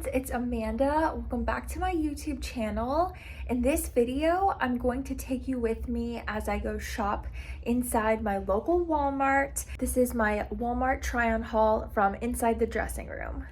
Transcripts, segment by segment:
friends, it's Amanda. Welcome back to my YouTube channel. In this video, I'm going to take you with me as I go shop inside my local Walmart. This is my Walmart try-on haul from inside the dressing room.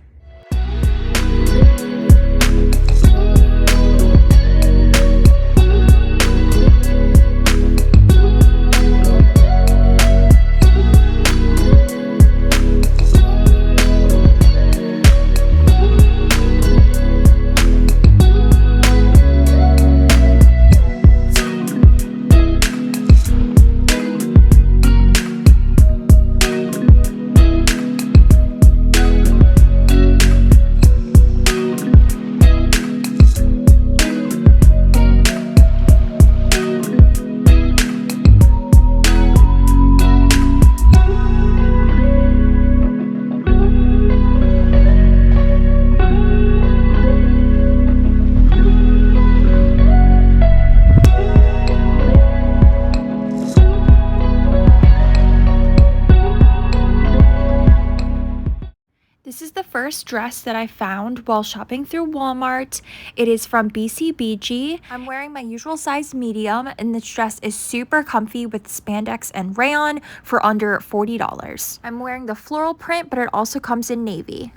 This is the first dress that I found while shopping through Walmart. It is from BCBG. I'm wearing my usual size medium, and this dress is super comfy with spandex and rayon for under $40. I'm wearing the floral print, but it also comes in navy.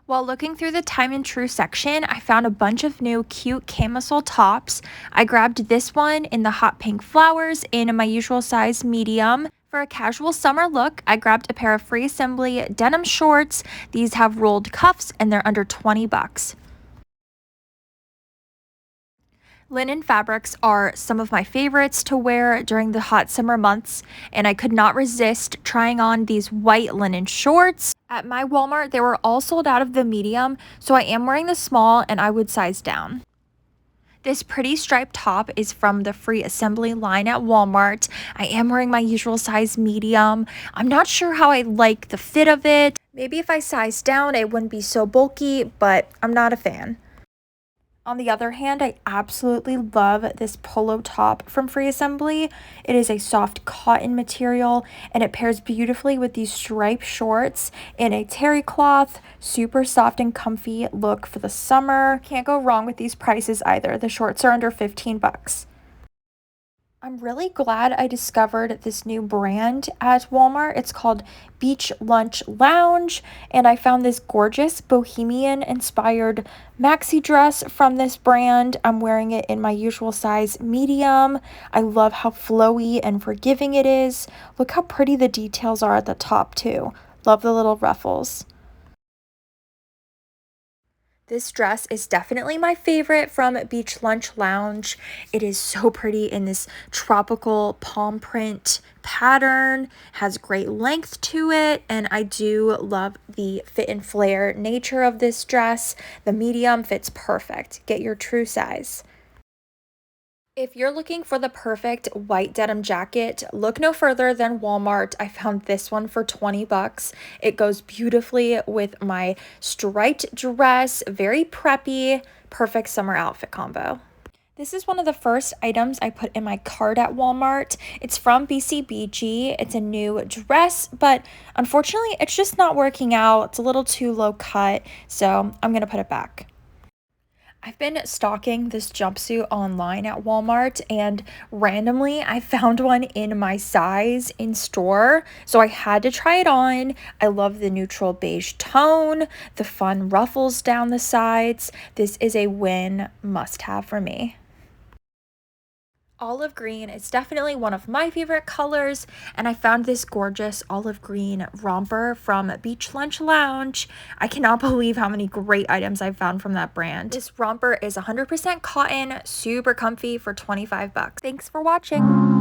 While looking through the Time and True section, I found a bunch of new cute camisole tops. I grabbed this one in the hot pink flowers in my usual size medium. For a casual summer look, I grabbed a pair of Free Assembly denim shorts. These have rolled cuffs and they're under 20 bucks. Linen fabrics are some of my favorites to wear during the hot summer months, and I could not resist trying on these white linen shorts. At my Walmart, they were all sold out of the medium, so I am wearing the small and I would size down. This pretty striped top is from the Free Assembly line at Walmart. I am wearing my usual size medium. I'm not sure how I like the fit of it. Maybe if I sized down, it wouldn't be so bulky, but I'm not a fan. On the other hand, I absolutely love this polo top from Free Assembly. It is a soft cotton material and it pairs beautifully with these striped shorts in a terry cloth, super soft and comfy look for the summer. Can't go wrong with these prices either. The shorts are under 15 bucks. I'm really glad I discovered this new brand at Walmart. It's called Beach Lunch Lounge, and I found this gorgeous bohemian-inspired maxi dress from this brand. I'm wearing it in my usual size medium. I love how flowy and forgiving it is. Look how pretty the details are at the top, too. Love the little ruffles. This dress is definitely my favorite from Beach Lunch Lounge. It is so pretty in this tropical palm print pattern, has great length to it, and I do love the fit and flare nature of this dress. The medium fits perfect. Get your true size. If you're looking for the perfect white denim jacket, look no further than Walmart. I found this one for 20 bucks. It goes beautifully with my striped dress, very preppy, perfect summer outfit combo. This is one of the first items I put in my cart at Walmart. It's from BCBG. It's a new dress, but unfortunately, it's just not working out. It's a little too low cut, so I'm going to put it back. I've been stalking this jumpsuit online at Walmart, and randomly I found one in my size in store, so I had to try it on. I love the neutral beige tone, the fun ruffles down the sides. This is a win, must-have for me. Olive green is definitely one of my favorite colors, and I found this gorgeous olive green romper from Beach Lunch Lounge. I cannot believe how many great items I've found from that brand. This romper is 100% cotton, super comfy for 25 bucks. Thanks for watching.